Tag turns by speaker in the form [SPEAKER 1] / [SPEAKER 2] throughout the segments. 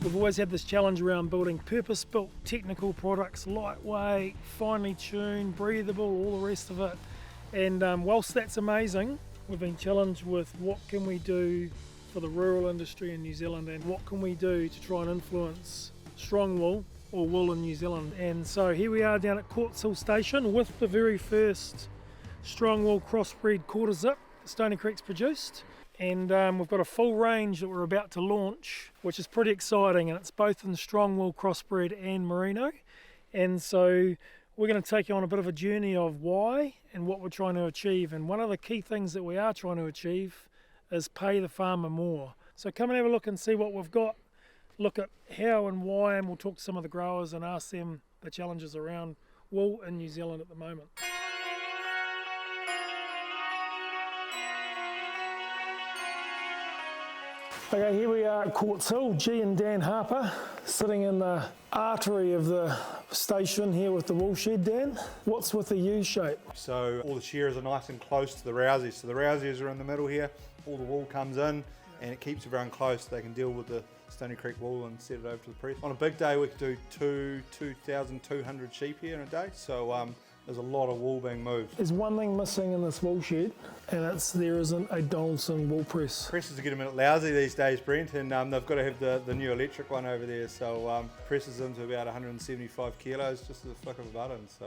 [SPEAKER 1] We've always had this challenge around building purpose-built technical products, lightweight, finely tuned, breathable, all the rest of it. And whilst that's amazing, we've been challenged with what can we do for the rural industry in New Zealand and what can we do to try and influence strong wool or wool in New Zealand. And so here we are down at Quartz Hill Station with the very first strong wool crossbreed quarter zip Stoney Creek's produced. And we've got a full range that we're about to launch, which is pretty exciting, and it's both in strong wool crossbred and merino. And so we're going to take you on a bit of a journey of why and what we're trying to achieve. And one of the key things that we are trying to achieve is pay the farmer more. So come and have a look and see what we've got, look at how and why, and we'll talk to some of the growers and ask them the challenges around wool in New Zealand at the moment. Okay, here we are at Quartz Hill, Gee and Dan Harper, sitting in the artery of the station here with the wool shed. Dan, what's with the U shape?
[SPEAKER 2] So all the shearers are nice and close to the rousies. So the rousies are in the middle here, all the wool comes in and it keeps everyone close so they can deal with the Stoney Creek wool and set it over to the press. On a big day we could do 2,200 sheep here in a day, so there's a lot of wool being moved.
[SPEAKER 1] There's one thing missing in this wool shed, and it's there isn't a Donaldson wool press.
[SPEAKER 2] Presses are getting a bit lousy these days, Brent, and they've got to have the new electric one over there, so presses them to about 175 kilos, just at the flick of a button. So.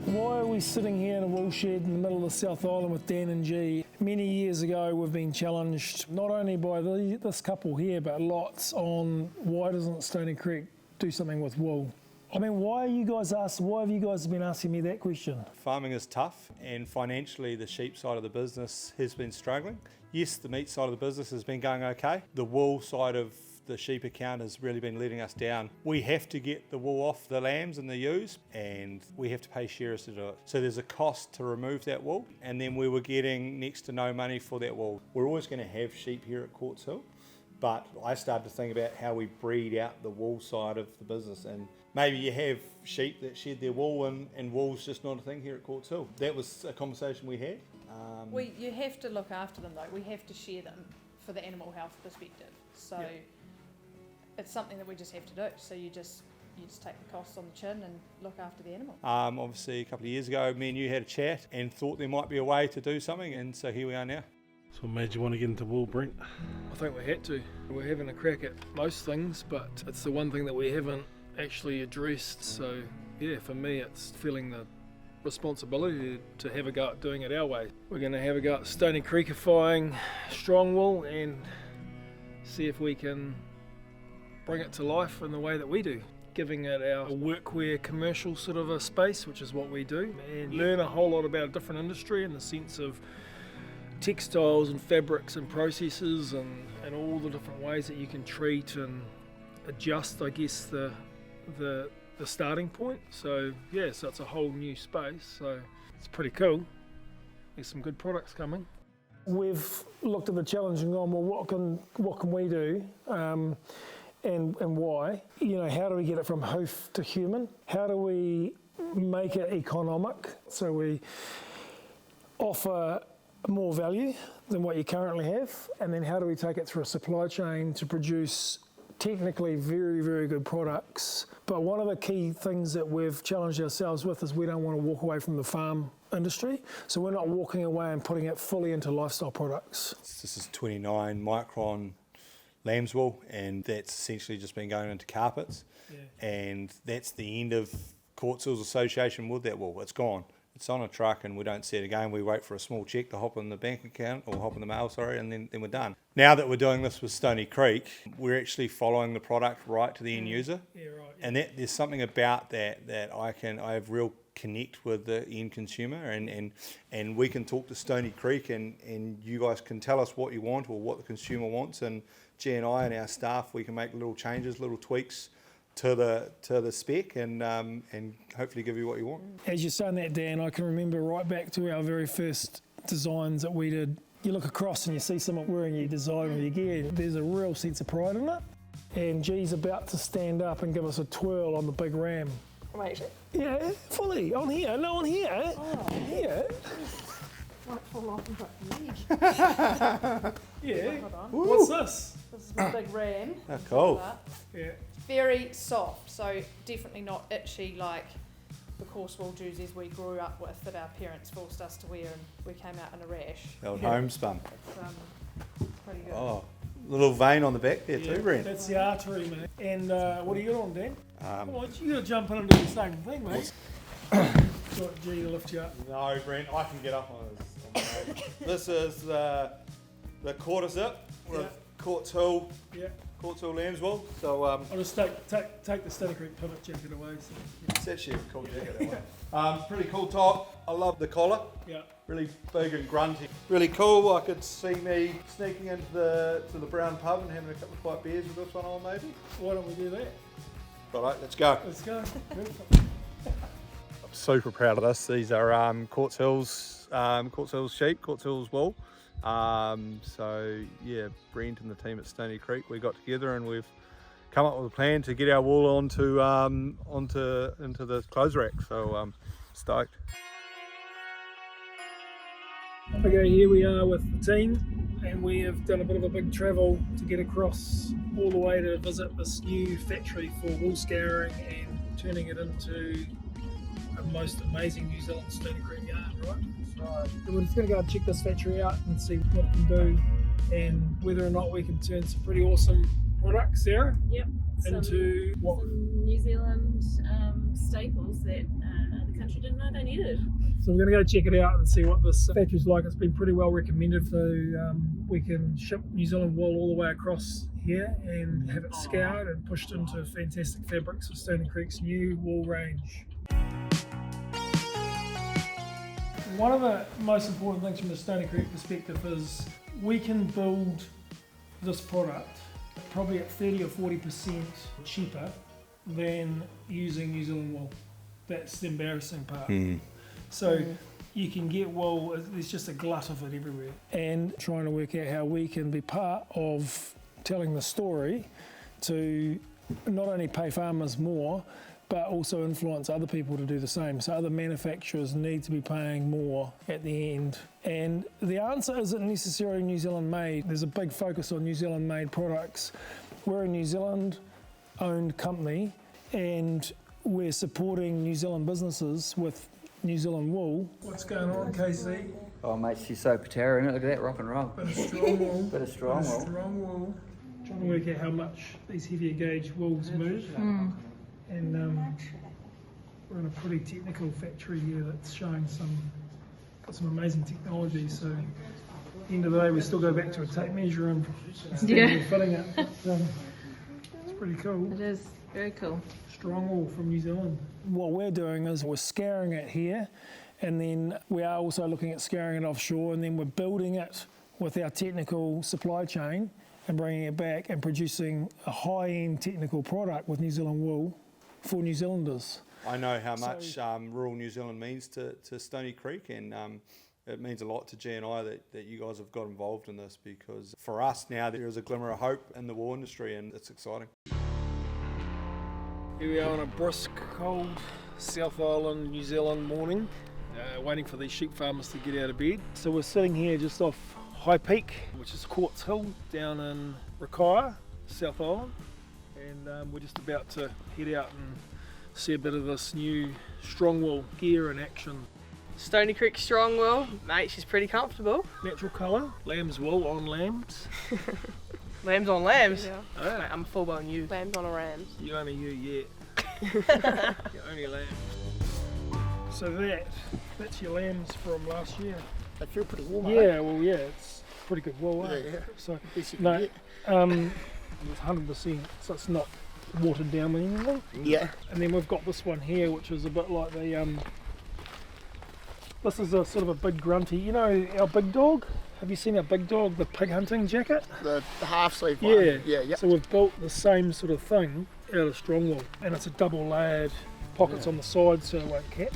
[SPEAKER 1] Why are we sitting here in a wool shed in the middle of the South Island with Dan and Gee? Many years ago we've been challenged, not only by this couple here, but lots on why doesn't Stoney Creek do something with wool? I mean, why have you guys been asking me that question?
[SPEAKER 2] Farming is tough, and financially the sheep side of the business has been struggling. Yes, the meat side of the business has been going okay. The wool side of the sheep account has really been letting us down. We have to get the wool off the lambs and the ewes, and we have to pay shearers to do it. So there's a cost to remove that wool, and then we were getting next to no money for that wool. We're always going to have sheep here at Quartz Hill, but I started to think about how we breed out the wool side of the business, and maybe you have sheep that shed their wool and wool's just not a thing here at Quartz Hill. That was a conversation we had.
[SPEAKER 3] You have to look after them though. We have to share them for the animal health perspective. So it's something that we just have to do. So you just take the costs on the chin and look after the animal.
[SPEAKER 2] Obviously a couple of years ago, me and you had a chat and thought there might be a way to do something, and so here we are now.
[SPEAKER 4] So what made you want to get into wool, Brent?
[SPEAKER 1] I think we had to. We're having a crack at most things, but it's the one thing that we haven't actually addressed. So yeah, for me it's feeling the responsibility to have a go at doing it our way. We're going to have a go at Stoney Creekifying strong wool and see if we can bring it to life in the way that we do, giving it our workwear commercial sort of a space, which is what we do, and learn a whole lot about a different industry in the sense of textiles and fabrics and processes and all the different ways that you can treat and adjust, I guess, the starting point. So yeah, so it's a whole new space, so it's pretty cool. There's some good products coming. We've looked at the challenge and gone, well, what can we do and why? You know, how do we get it from hoof to human? How do we make it economic so we offer more value than what you currently have? And then how do we take it through a supply chain to produce technically very, very good products? But one of the key things that we've challenged ourselves with is we don't want to walk away from the farm industry. So we're not walking away and putting it fully into lifestyle products.
[SPEAKER 2] This is 29 micron lamb's wool, and that's essentially just been going into carpets. Yeah. And that's the end of Quartz Hill's association with that wool. It's gone. It's on a truck and we don't see it again. We wait for a small cheque to hop in the bank account, or hop in the mail, sorry, and then we're done. Now that we're doing this with Stoney Creek, we're actually following the product right to the end user. Yeah, right. Yeah. And there's something about that I have real connect with the end consumer, and we can talk to Stoney Creek and you guys can tell us what you want or what the consumer wants, and Gee and I and our staff, we can make little changes, little tweaks to the spec and hopefully give you what you want.
[SPEAKER 1] As you're saying that, Dan, I can remember right back to our very first designs that we did. You look across and you see someone wearing your design or your gear, there's a real sense of pride in it. And Gee's about to stand up and give us a twirl on the big ram.
[SPEAKER 3] Wait.
[SPEAKER 1] Yeah, fully. On here. No, on here.
[SPEAKER 3] Oh.
[SPEAKER 1] Here.
[SPEAKER 3] Might fall off and hit the leg.
[SPEAKER 1] Yeah. What's this?
[SPEAKER 3] This is the big ram.
[SPEAKER 2] Oh, cool.
[SPEAKER 1] Yeah.
[SPEAKER 3] Very soft, so definitely not itchy like the coarse wool jerseys we grew up with that our parents forced us to wear and we came out in a rash.
[SPEAKER 2] The old homespun.
[SPEAKER 3] It's pretty good.
[SPEAKER 2] Oh, little vein on the back there too, Brent.
[SPEAKER 1] That's the artery, mate. And what are you on, Dan?
[SPEAKER 2] Um,
[SPEAKER 1] Come on, you gotta jump in and do the same thing, mate. Got G to lift you up.
[SPEAKER 2] No, Brent, I can get up on this. This is the quarter zip with Quartz Hill,
[SPEAKER 1] Yeah.
[SPEAKER 2] Quartz Hill lamb's wool. So
[SPEAKER 1] I'll just take the Stoney Creek pivot jacket away. So.
[SPEAKER 2] it's actually a cool jacket. That one. Pretty cool top. I love the collar.
[SPEAKER 1] Yeah.
[SPEAKER 2] Really big and grunty. Really cool. I could see me sneaking into the brown pub and having a couple of quiet beers with this one on maybe.
[SPEAKER 1] Why don't we do that?
[SPEAKER 2] Right, let's go.
[SPEAKER 1] Let's go.
[SPEAKER 2] I'm super proud of this. These are Quartz Hills sheep, Quartz Hills wool. So yeah, Brent and the team at Stoney Creek, we got together and we've come up with a plan to get our wool into the clothes rack. So stoked.
[SPEAKER 1] Okay, here we are with the team, and we have done a bit of a big travel to get across all the way to visit this new factory for wool scouring and turning it into a most amazing New Zealand Stoney Creek yarn, right? Right. So we're just going to go and check this factory out and see what it can do and whether or not we can turn some pretty awesome products, Sarah,
[SPEAKER 5] Yep.
[SPEAKER 1] into what?
[SPEAKER 5] Some New Zealand staples that the country didn't know they needed.
[SPEAKER 1] So we're going to go check it out and see what this factory's like. It's been pretty well recommended, so we can ship New Zealand wool all the way across here and have it scoured and pushed into fantastic fabrics for Stoney Creek's new wool range. One of the most important things from the Stoney Creek perspective is we can build this product probably at 30 or 40% cheaper than using New Zealand wool. That's the embarrassing part. So you can get wool, there's just a glut of it everywhere. And trying to work out how we can be part of telling the story to not only pay farmers more, but also influence other people to do the same. So other manufacturers need to be paying more at the end. And the answer isn't necessarily New Zealand made. There's a big focus on New Zealand made products. We're a New Zealand owned company and we're supporting New Zealand businesses with New Zealand wool. What's going on, KC?
[SPEAKER 6] Oh mate, she's so patera in it. Look at that, rock and roll.
[SPEAKER 1] Bit of strong wool.
[SPEAKER 6] Bit of strong wool.
[SPEAKER 1] Strong wool. Trying to work out how much these heavier gauge wools move. And we're in a pretty technical factory here that's showing some amazing technology. So at the end of the day, we still go back to a tape measure and instead of fitting it. But, it's pretty cool.
[SPEAKER 5] It is very cool.
[SPEAKER 1] Strong wool from New Zealand. What we're doing is we're scouring it here, and then we are also looking at scouring it offshore, and then we're building it with our technical supply chain and bringing it back and producing a high-end technical product with New Zealand wool for New Zealanders.
[SPEAKER 2] I know how much rural New Zealand means to Stoney Creek, and it means a lot to G and I that you guys have got involved in this, because for us now there is a glimmer of hope in the wool industry and it's exciting.
[SPEAKER 1] Here we are on a brisk, cold South Island, New Zealand morning, waiting for these sheep farmers to get out of bed. So we're sitting here just off High Peak, which is Quartz Hill, down in Rakaia, South Island. And we're just about to head out and see a bit of this new strong wool gear in action.
[SPEAKER 7] Stoney Creek strong wool, mate, she's pretty comfortable.
[SPEAKER 1] Natural colour, lamb's wool on lambs.
[SPEAKER 7] Lambs on lambs.
[SPEAKER 1] Yeah.
[SPEAKER 7] Mate, I'm a full-blown you.
[SPEAKER 8] Lambs on a rams.
[SPEAKER 1] You only you yet. You're only lambs. So that's your lambs from last year.
[SPEAKER 8] They feel pretty warm.
[SPEAKER 1] Yeah, well, yeah, it's pretty good wool.
[SPEAKER 8] Yeah.
[SPEAKER 1] So
[SPEAKER 8] Best you can
[SPEAKER 1] no,
[SPEAKER 8] get.
[SPEAKER 1] it's 100%. So it's not watered down with anything.
[SPEAKER 8] Yeah.
[SPEAKER 1] And then we've got this one here, which is a bit like the This is a sort of a big grunty. You know our big dog. Have you seen our big dog, the pig hunting jacket?
[SPEAKER 8] The half sleeve one.
[SPEAKER 1] Yeah.
[SPEAKER 8] Yeah.
[SPEAKER 1] So we've built the same sort of thing out of strong wool, and it's a double layered, pockets on the side so it won't catch.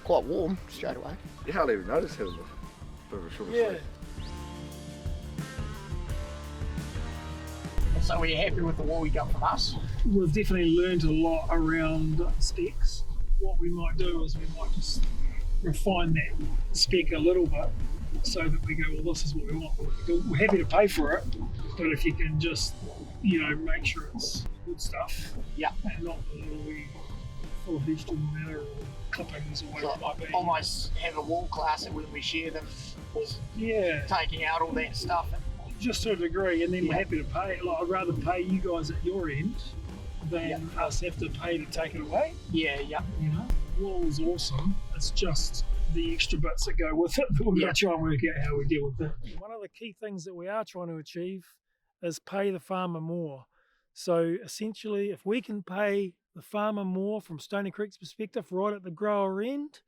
[SPEAKER 8] Quite warm straight away.
[SPEAKER 9] You hardly even notice having a bit of a shorter
[SPEAKER 1] Yeah.
[SPEAKER 9] sleeve.
[SPEAKER 8] So were you happy with the wool you got from us?
[SPEAKER 1] We've definitely learned a lot around specs. What we might do is we might just refine that spec a little bit so that we go, well, this is what we want. We're happy to pay for it, but if you can just, make sure it's good stuff.
[SPEAKER 8] Yeah.
[SPEAKER 1] And not the little wee full of vegetable matter or clippings or whatever it might be.
[SPEAKER 8] Almost have a wool class and when we share them,
[SPEAKER 1] Yeah,
[SPEAKER 8] taking out all that stuff.
[SPEAKER 1] just to a degree, and then we're happy to pay. Like, I'd rather pay you guys at your end than us have to pay to take it away.
[SPEAKER 8] Yeah.
[SPEAKER 1] Wool is awesome. It's just the extra bits that go with it that we're going to try and work out how we deal with it. One of the key things that we are trying to achieve is pay the farmer more. So essentially, if we can pay the farmer more from Stoney Creek's perspective, right at the grower end,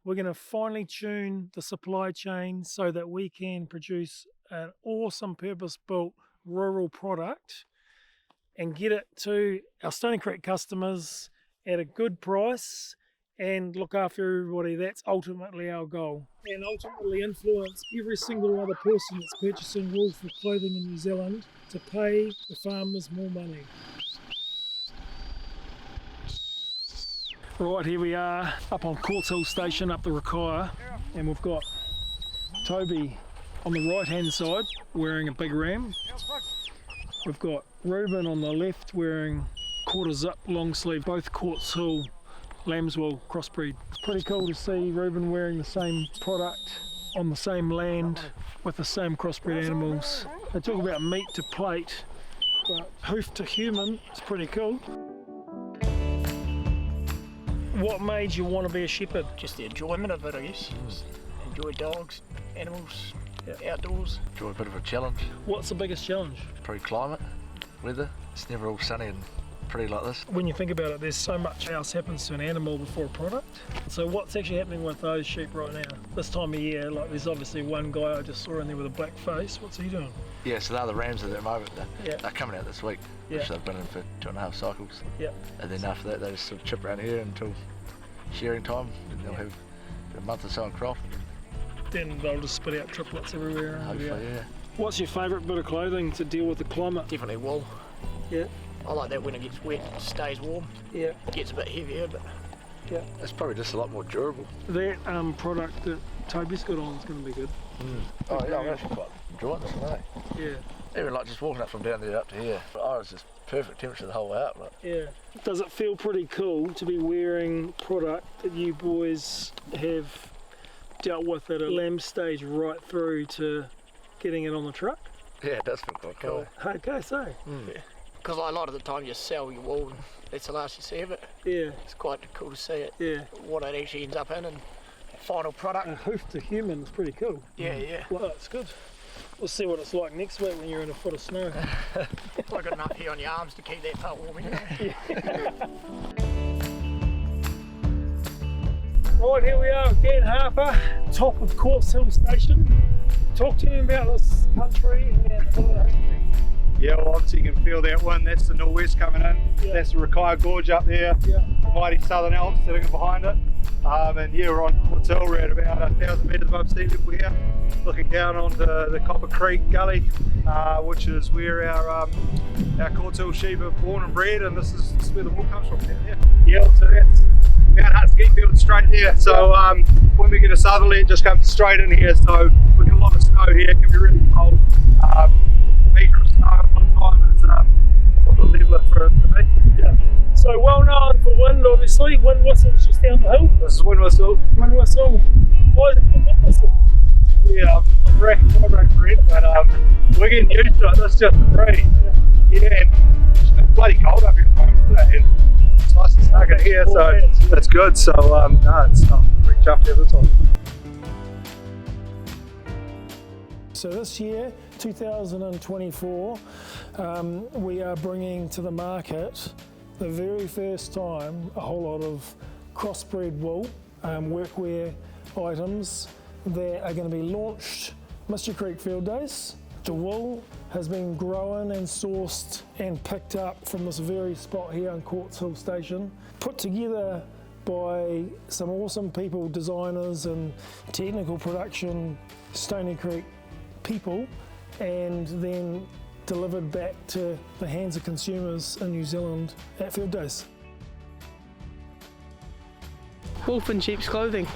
[SPEAKER 1] we're going to finely tune the supply chain so that we can produce an awesome purpose-built rural product and get it to our Stoney Creek customers at a good price and look after everybody. That's ultimately our goal. And ultimately influence every single other person that's purchasing wool for clothing in New Zealand to pay the farmers more money. Right, here we are up on Quartz Hill station up the Rakaia, and we've got Toby on the right hand side wearing a big ram. We've got Reuben on the left wearing quarter zip long sleeve, both Quartz Hill lamb's wool crossbreed. It's pretty cool to see Reuben wearing the same product on the same land with the same crossbred animals. They talk about meat to plate, but hoof to human is pretty cool. What made you want to be a shepherd?
[SPEAKER 8] Just the enjoyment of it, I guess. Just enjoy dogs, animals, outdoors.
[SPEAKER 9] Enjoy a bit of a challenge.
[SPEAKER 1] What's the biggest challenge?
[SPEAKER 9] Probably climate, weather. It's never all sunny and pretty like this.
[SPEAKER 1] When you think about it, there's so much else happens to an animal before a product. So what's actually happening with those sheep right now? This time of year, like there's obviously one guy I just saw in there with a black face. What's he doing?
[SPEAKER 9] Yeah, so they're the rams at the moment. They're coming out this week,
[SPEAKER 1] Yeah.
[SPEAKER 9] which they've been in for 2.5 cycles.
[SPEAKER 1] Yeah.
[SPEAKER 9] And then after that, they just sort of chip around here until shearing time, and they'll have a month or so on crop.
[SPEAKER 1] Then they'll just spit out triplets everywhere.
[SPEAKER 9] Hopefully, yeah.
[SPEAKER 1] What's your favourite bit of clothing to deal with the climate?
[SPEAKER 8] Definitely wool.
[SPEAKER 1] Yeah.
[SPEAKER 8] I like that when it gets wet, it stays warm.
[SPEAKER 1] Yeah.
[SPEAKER 8] It gets a bit heavier, but
[SPEAKER 9] It's probably just a lot more durable.
[SPEAKER 1] That product that Toby's got on is going to be good.
[SPEAKER 9] Oh yeah, I'm actually quite enjoying this one, eh?
[SPEAKER 1] Yeah.
[SPEAKER 9] Even like just walking up from down there up to here, I was just perfect temperature the whole way up. Like.
[SPEAKER 1] Yeah. Does it feel pretty cool to be wearing product that you boys have dealt with at a lamb stage right through to getting it on the truck?
[SPEAKER 9] Yeah, it does feel quite cool.
[SPEAKER 1] Okay, so.
[SPEAKER 8] because a lot of the time you sell your wool and that's the last you see of it.
[SPEAKER 1] Yeah.
[SPEAKER 8] It's quite cool to see it.
[SPEAKER 1] Yeah.
[SPEAKER 8] What it actually ends up in and final product.
[SPEAKER 1] A hoof to human is pretty cool.
[SPEAKER 8] Yeah.
[SPEAKER 1] Well, it's good. We'll see what it's like next week when you're in a foot of snow.
[SPEAKER 8] I've got enough hair on your arms to keep that part warm anyway.
[SPEAKER 1] Right, here we are with Gee Harper, top of Quartz Hill station. Talk to me about this country and the history.
[SPEAKER 2] Yeah, well, obviously you can feel that wind. That's the northwest coming in.
[SPEAKER 1] Yeah.
[SPEAKER 2] That's the Rakaia Gorge up there.
[SPEAKER 1] Yeah.
[SPEAKER 2] The mighty Southern Alps sitting behind it. And yeah, we're on Quartz Hill. We're at about 1,000 metres above sea level here, looking down onto the Copper Creek Gully, which is where our Quartz Hill sheep are born and bred, and this is where the wool comes from down here. Yeah, so that's Mount Hutt ski field straight there. So when we get a southerly, it just comes straight in here. So we get a lot of snow here. It can be really cold. A metre of snow at one time is a leveler for me. Yeah.
[SPEAKER 1] So well known for wind, obviously. Wind whistles just down the hill.
[SPEAKER 2] This is wind whistle.
[SPEAKER 1] Wind whistle. Why is it called wind whistle?
[SPEAKER 2] Yeah, I'm wrecking my breed, but we're getting used to it. That's just the breed. Yeah, and it's been bloody cold up here at the moment today, and it's nice and snug in here, so that's good. So I'm pretty chuffed to have this on.
[SPEAKER 1] So this year, 2024, we are bringing to the market the very first time a whole lot of crossbred wool, workwear items that are going to be launched Mystery Creek Field Days. The wool has been grown and sourced and picked up from this very spot here on Quartz Hill Station, put together by some awesome people, designers and technical production Stoney Creek people, and then delivered back to the hands of consumers in New Zealand at Field Days.
[SPEAKER 7] Wolf in sheep's clothing.